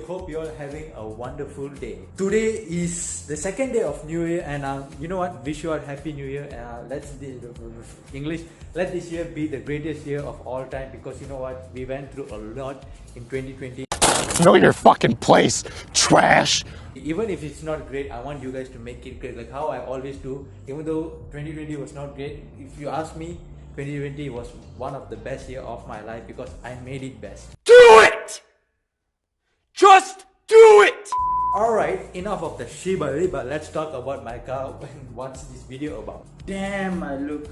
hope you're having a wonderful day. Today is the second day of New Year, and you know what? Wish you a happy New Year. English. Let this year be the greatest year of all time, because you know what? We went through a lot in 2020. Know your fucking place, trash. Even if it's not great, I want you guys to make it great, like how I always do. Even though 2020 was not great, if you ask me, 2020 was one of the best year of my life because I made it best. Do it! Just do it! Alright, enough of the shibari, but let's talk about my car and what's this video about. Damn, I look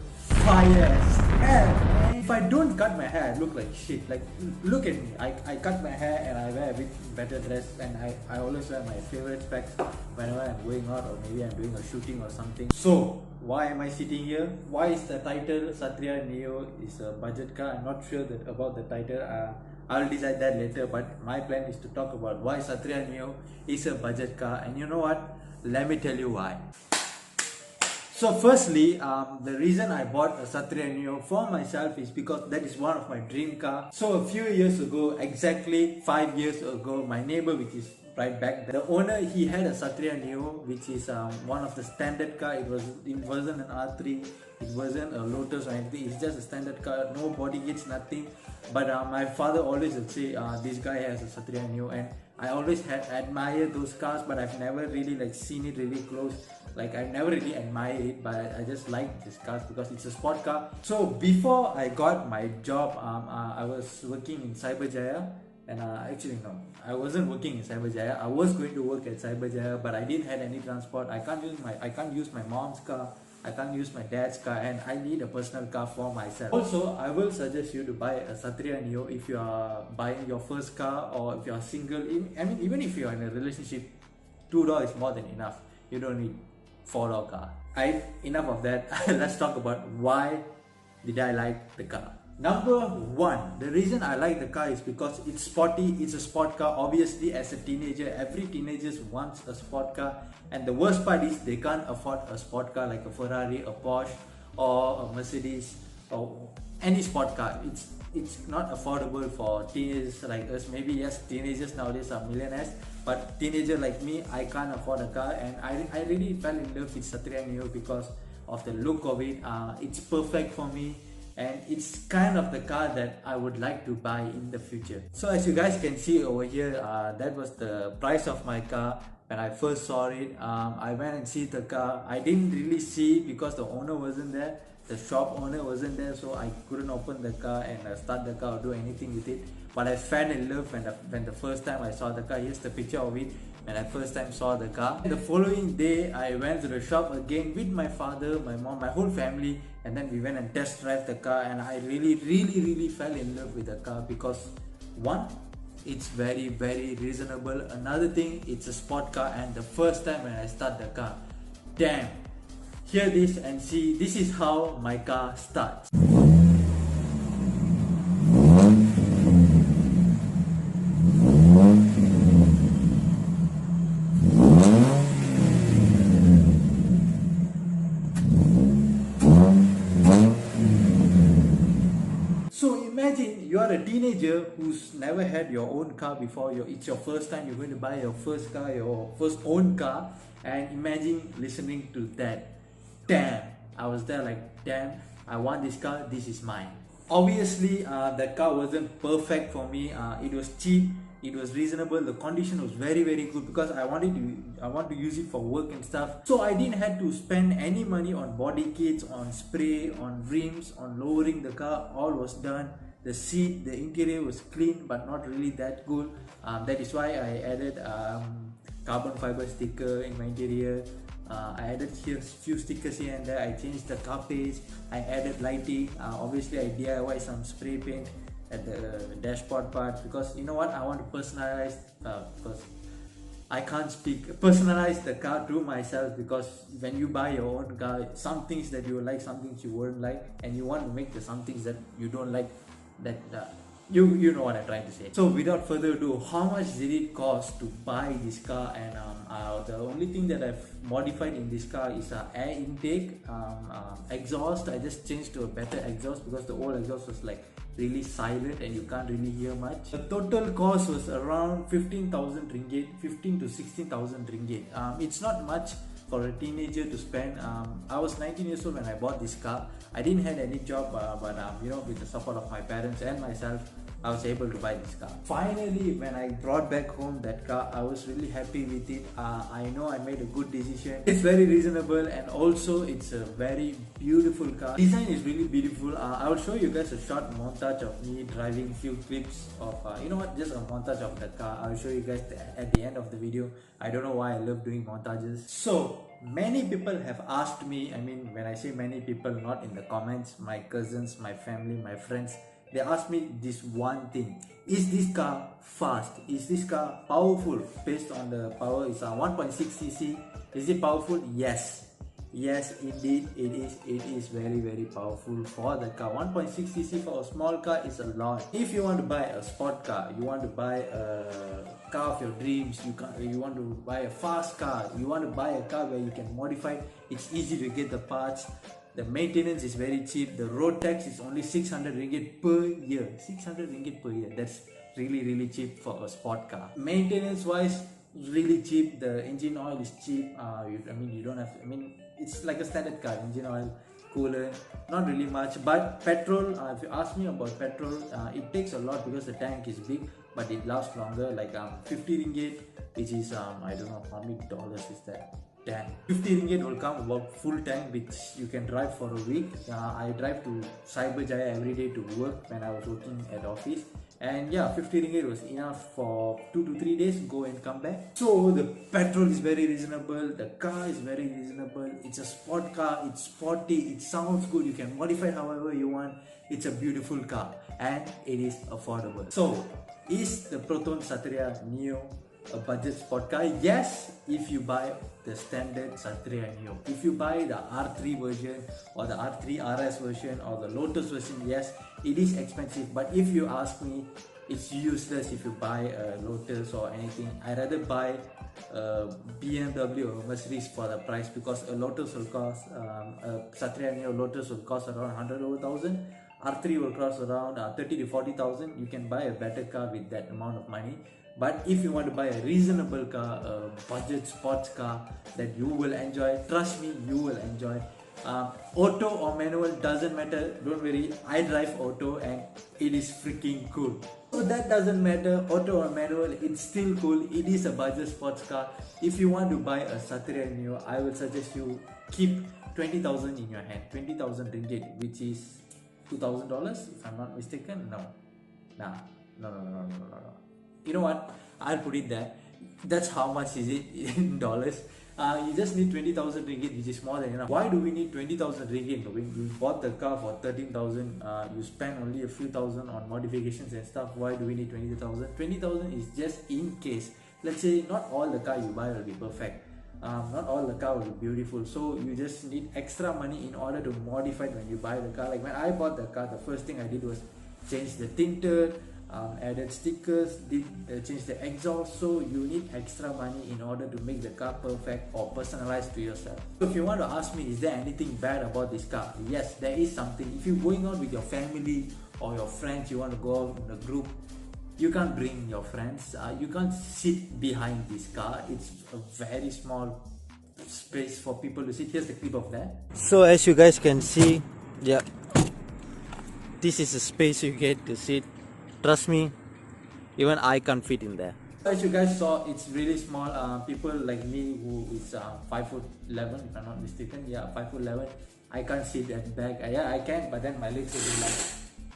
fire as hell, man. If I don't cut my hair, I look like shit. Like, look at me. I cut my hair and I wear a bit better dress, and I always wear my favorite specs whenever I'm going out, or maybe I'm doing a shooting or something. So, why am I sitting here? Why is the title Satria Neo is a budget car? I'm not sure about the title. I'll decide that later, but my plan is to talk about why Satria Neo is a budget car, and you know what? Let me tell you why. So firstly, the reason I bought a Satria Neo for myself is because that is one of my dream car. So a few years ago, exactly 5 years ago, my neighbor, which is right back there, the owner, he had a Satria Neo, which is one of the standard car. It wasn't an R3, it wasn't a Lotus or anything. It's just a standard car, no body kits, nothing. But my father always would say, this guy has a Satria Neo, and I always admired those cars, but I've never really like seen it really close. Like, I've never really admired it, but I just like this car because it's a sport car. So before I got my job, I was working in Cyberjaya, and actually no, I wasn't working in Cyberjaya. I was going to work at Cyberjaya, but I didn't have any transport. I can't use my mom's car. I can't use my dad's car, and I need a personal car for myself. Also, I will suggest you to buy a Satria Neo if you are buying your first car, or if you are single. I mean, even if you are in a relationship, 2-door is more than enough. You don't need 4-door car. Enough of that. Let's talk about why did I like the car. Number one, the reason I like the car is because it's sporty. It's a sport car. Obviously, as a teenager, every teenager wants a sport car, and the worst part is they can't afford a sport car like a Ferrari, a Porsche, or a Mercedes, or any sport car. It's not affordable for teenagers like us. Maybe yes, teenagers nowadays are millionaires, but teenager like me, I can't afford a car, and I really fell in love with Satria Neo because of the look of it. It's perfect for me, and it's kind of the car that I would like to buy in the future. So as you guys can see over here, that was the price of my car when I first saw it. I went and see the car. I didn't really see it because the owner wasn't there. The shop owner wasn't there, so I couldn't open the car and start the car or do anything with it. But I fell in love when the first time I saw the car. Here's the picture of it when I first time saw the car. The following day, I went to the shop again with my father, my mom, my whole family, and then we went and test drive the car, and I really fell in love with the car because one, it's very reasonable. Another thing, it's a sport car, and the first time when I start the car, damn, hear this and see, this is how my car starts. So imagine you are a teenager who's never had your own car before. It's your first time, you're going to buy your first car, your first own car, and imagine listening to that. Damn, I was there like, damn, I want this car, this is mine. Obviously, that car wasn't perfect for me. It was cheap, it was reasonable, the condition was very good because I want to use it for work and stuff. So I didn't have to spend any money on body kits, on spray, on rims, on lowering the car. All was done. The seat, the interior was clean but not really that good. That is why I added carbon fiber sticker in my interior. I added here few stickers here and there. I changed the car page. I added lighting. Obviously, I DIY some spray paint at the dashboard part because you know what? I want to personalize. Personalize the car to myself, because when you buy your own car, some things that you like, some things you won't like, and you want to make some things that you don't like, that You know what I'm trying to say. So without further ado, how much did it cost to buy this car? And the only thing that I've modified in this car is air intake, exhaust. I just changed to a better exhaust because the old exhaust was like really silent and you can't really hear much. The total cost was around 15,000 ringgit, 15 to 16,000 ringgit. It's not much for a teenager to spend. I was 19 years old when I bought this car. I didn't have any job, but you know, with the support of my parents and myself, I was able to buy this car. Finally, when I brought back home that car, I was really happy with it. I know I made a good decision. It's very reasonable and also it's a very beautiful car. Design is really beautiful. I will show you guys a short montage of me driving, few clips of, you know what, just a montage of the car. I will show you guys at the end of the video. I don't know why I love doing montages. So, many people have asked me, I mean, when I say many people, not in the comments, my cousins, my family, my friends, they asked me this one thing: is this car fast? Is this car powerful? Based on the power, it's a 1.6cc. Is it powerful? Yes. Yes, indeed, it is very powerful for the car. 1.6cc for a small car is a lot. If you want to buy a sport car, you want to buy a car of your dreams, you want to buy a fast car, you want to buy a car where you can modify, it's easy to get the parts. The maintenance is very cheap. The road tax is only 600 ringgit per year. 600 ringgit per year. That's really cheap for a sport car. Maintenance wise, really cheap. The engine oil is cheap. You don't have, it's like a standard car. Engine oil, coolant, not really much. But petrol, if you ask me about petrol, it takes a lot because the tank is big, but it lasts longer. Like 50 ringgit, which is I don't know how many dollars is that. Tank. 50 ringgit will come about full tank, which you can drive for a week. I drive to Cyberjaya every day to work when I was working at office, and yeah, 50 ringgit was enough for 2 to 3 days, go and come back. So the petrol is very reasonable, the car is very reasonable, it's a sport car, it's sporty, it sounds good, you can modify however you want. It's a beautiful car and it is affordable. So is the Proton Satria Neo a budget sport car? Yes, if you buy the standard Satria Neo. If you buy the R3 version or the R3 RS version or the Lotus version, yes, it is expensive. But if you ask me, it's useless if you buy a Lotus or anything. I rather buy a BMW or a Mercedes for the price, because a Lotus will cost, a Satria Neo Lotus will cost around 100 over 1,000. R3 will cost around 30 to 40,000. You can buy a better car with that amount of money. But if you want to buy a reasonable car, a budget sports car that you will enjoy, trust me, you will enjoy. Auto or manual doesn't matter, don't worry, I drive auto and it is freaking cool. So that doesn't matter, auto or manual, it's still cool. It is a budget sports car. If you want to buy a Satria Neo, I will suggest you keep 20,000 in your hand, 20,000 ringgit, which is $2,000 if I'm not mistaken. No. You know what? I'll put it there. That's how much is it in dollars. You just need 20,000 ringgit, which is more than enough. Why do we need 20,000 ringgit? When you bought the car for 13,000, you spend only a few thousand on modifications and stuff. Why do we need 20,000? 20,000 is just in case. Let's say not all the car you buy will be perfect. Not all the car will be beautiful. So you just need extra money in order to modify it when you buy the car. Like when I bought the car, the first thing I did was change the tinted, added stickers, change the exhaust. So you need extra money in order to make the car perfect or personalized to yourself. So if you want to ask me, is there anything bad about this car? Yes, there is something. If you're going out with your family or your friends, you want to go out in a group, you can't bring your friends, you can't sit behind this car. It's a very small space for people to sit. Here's the clip of that. So as you guys can see, yeah, this is the space you get to sit. Trust me, even I can't fit in there. As you guys saw, it's really small. People like me who is 5'11", if I'm not mistaken, yeah, 5'11", I can't sit that back. Yeah, I can, but then my legs will be like,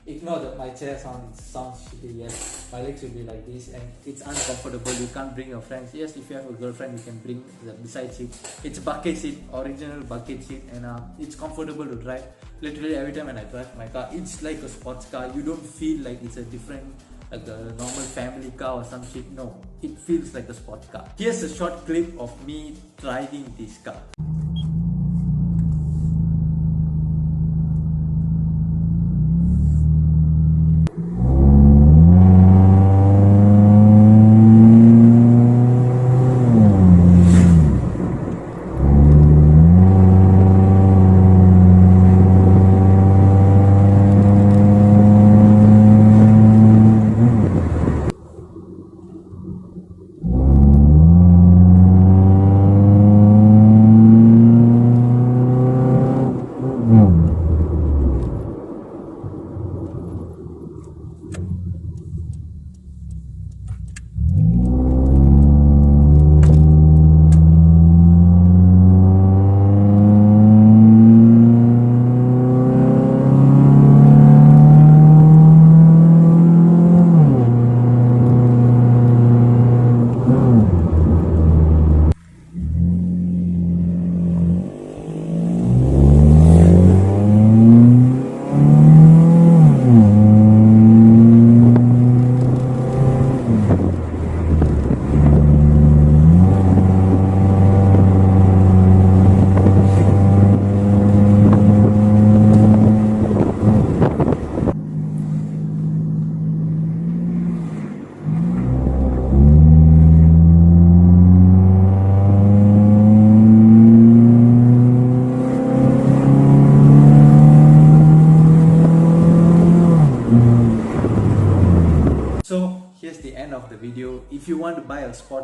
ignore that my chair sounds shitty. Yes, my legs will be like this and it's uncomfortable. You can't bring your friends. Yes, if you have a girlfriend, you can bring the beside seat. It's bucket seat, original bucket seat, and it's comfortable to drive. Literally every time when I drive my car, it's like a sports car. You don't feel like it's a different, like a normal family car or some shit. No, it feels like a sports car. Here's a short clip of me driving this car.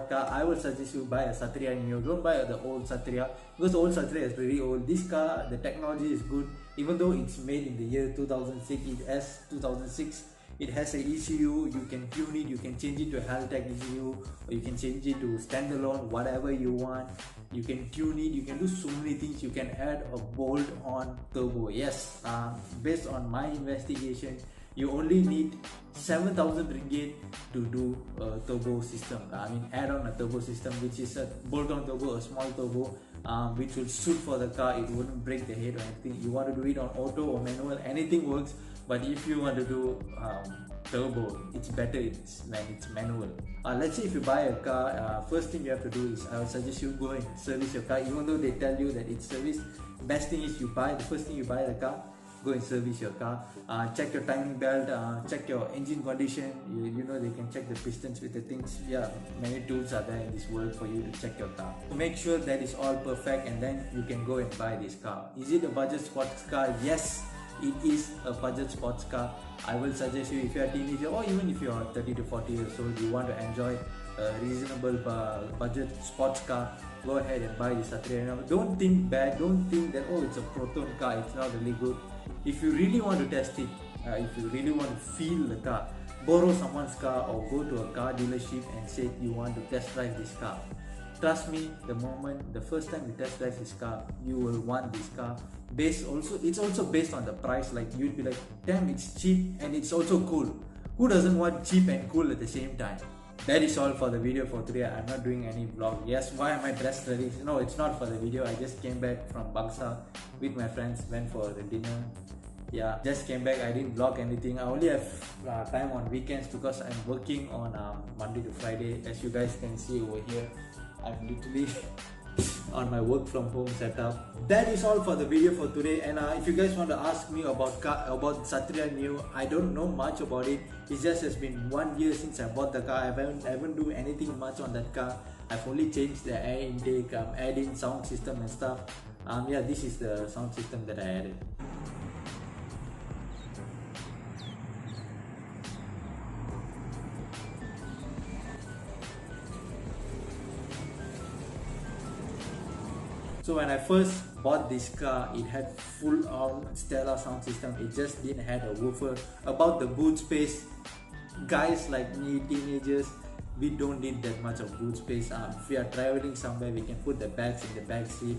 sport car, I would suggest you buy a Satria Neo. Don't buy the old Satria, because the old Satria is very old. This car, the technology is good, even though it's made in the year 2006. It has a ECU. You can tune it, you can change it to a Haltech ECU, or you can change it to standalone, whatever you want. You can tune it, you can do so many things. You can add a bolt-on turbo. Yes, based on my investigation, you only need 7,000 ringgit to do a turbo system. I mean, add on a turbo system, which is a bolt-on turbo, a small turbo, which will suit for the car. It wouldn't break the head or anything. You want to do it on auto or manual, anything works. But if you want to do turbo, it's better when it's manual. Let's say if you buy a car, first thing you have to do is, I would suggest you go and service your car. Even though they tell you that it's serviced, best thing is the first thing you buy the car, go and service your car. Check your timing belt, check your engine condition. You know, they can check the pistons with the things. Yeah, many tools are there in this world for you to check your car. Make sure that is all perfect, and then you can go and buy this car. Is it a budget sports car? Yes, it is a budget sports car. I will suggest you, if you are a teenager or even if you are 30 to 40 years old, you want to enjoy a reasonable budget sports car, go ahead and buy the Satria Neo. Don't think bad, don't think that, oh, it's a Proton car, it's not really good. If you really want to test it, if you really want to feel the car, borrow someone's car or go to a car dealership and say you want to test drive this car. Trust me, the first time you test drive this car, you will want this car. It's also based on the price. Like, you'd be like, damn, it's cheap and it's also cool. Who doesn't want cheap and cool at the same time? That is all for the video for today. I'm not doing any vlog. Yes, why am I dressed ready? No, it's not for the video. I just came back from Bangsa with my friends, went for the dinner. Yeah, just came back. I didn't vlog anything. I only have time on weekends because I'm working on Monday to Friday. As you guys can see over here, I'm literally on my work from home setup. That is all for the video for today. And if you guys want to ask me about Satria Neo, I don't know much about it. It just has been 1 year since I bought the car. I haven't do anything much on that car. I've only changed the air intake, adding sound system and stuff. Yeah, this is the sound system that I added. So when I first bought this car, it had full-on stellar sound system. It just didn't have a woofer. About the boot space, guys like me, teenagers, we don't need that much of boot space. If we are traveling somewhere, we can put the bags in the back seat.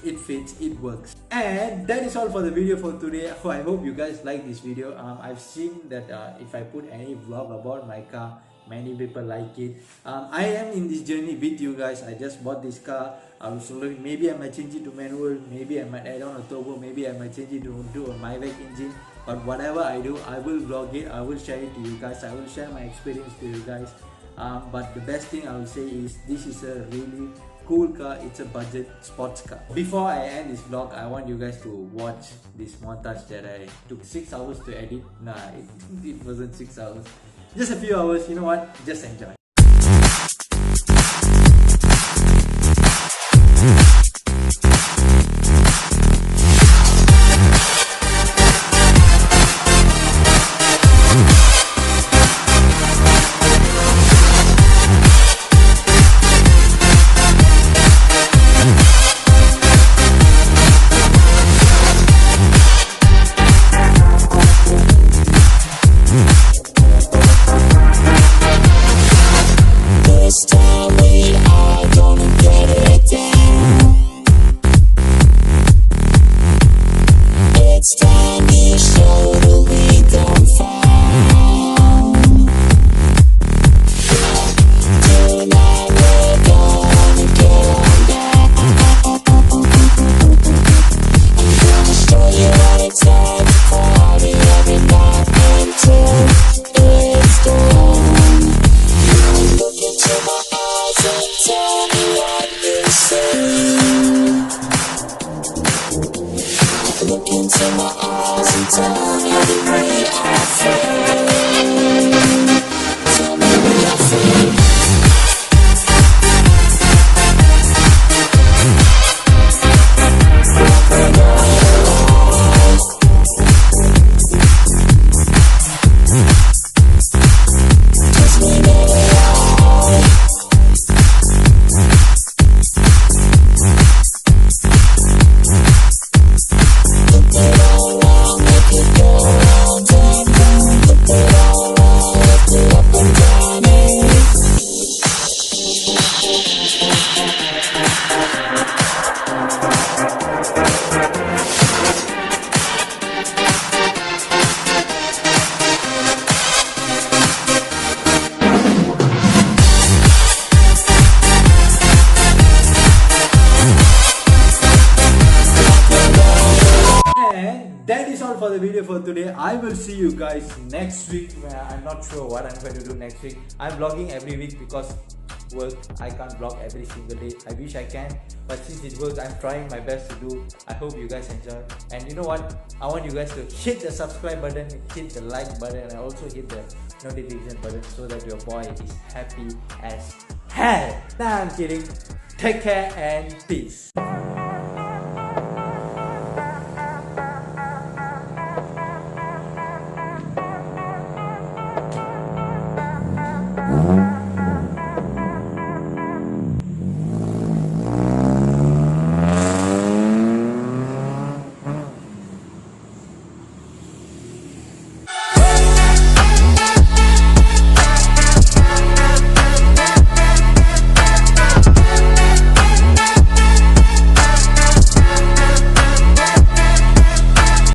It fits, it works. And that is all for the video for today. I hope you guys like this video. I've seen that if I put any vlog about my car, many people like it. I am in this journey with you guys. I just bought this car. I was slowly, maybe I might change it to manual, maybe I might add on a turbo, maybe I might change it to a Mavic engine. But whatever I do, I will vlog it, I will share it to you guys, I will share my experience to you guys. But the best thing I will say is, this is a really cool car. It's a budget sports car. Before I end this vlog, I want you guys to watch this montage that I took 6 hours to edit. Nah, it wasn't 6 hours. Just a few hours. You know what? Just enjoy. for the video for today. I will see you guys next week. I'm not sure what I'm going to do next week. I'm vlogging every week because work. I can't vlog every single day. I wish I can, but since it works, I'm trying my best to do. I hope you guys enjoy. And you know what? I want you guys to hit the subscribe button, hit the like button, and also hit the notification button so that your boy is happy as hell. Nah, I'm kidding. Take care and peace.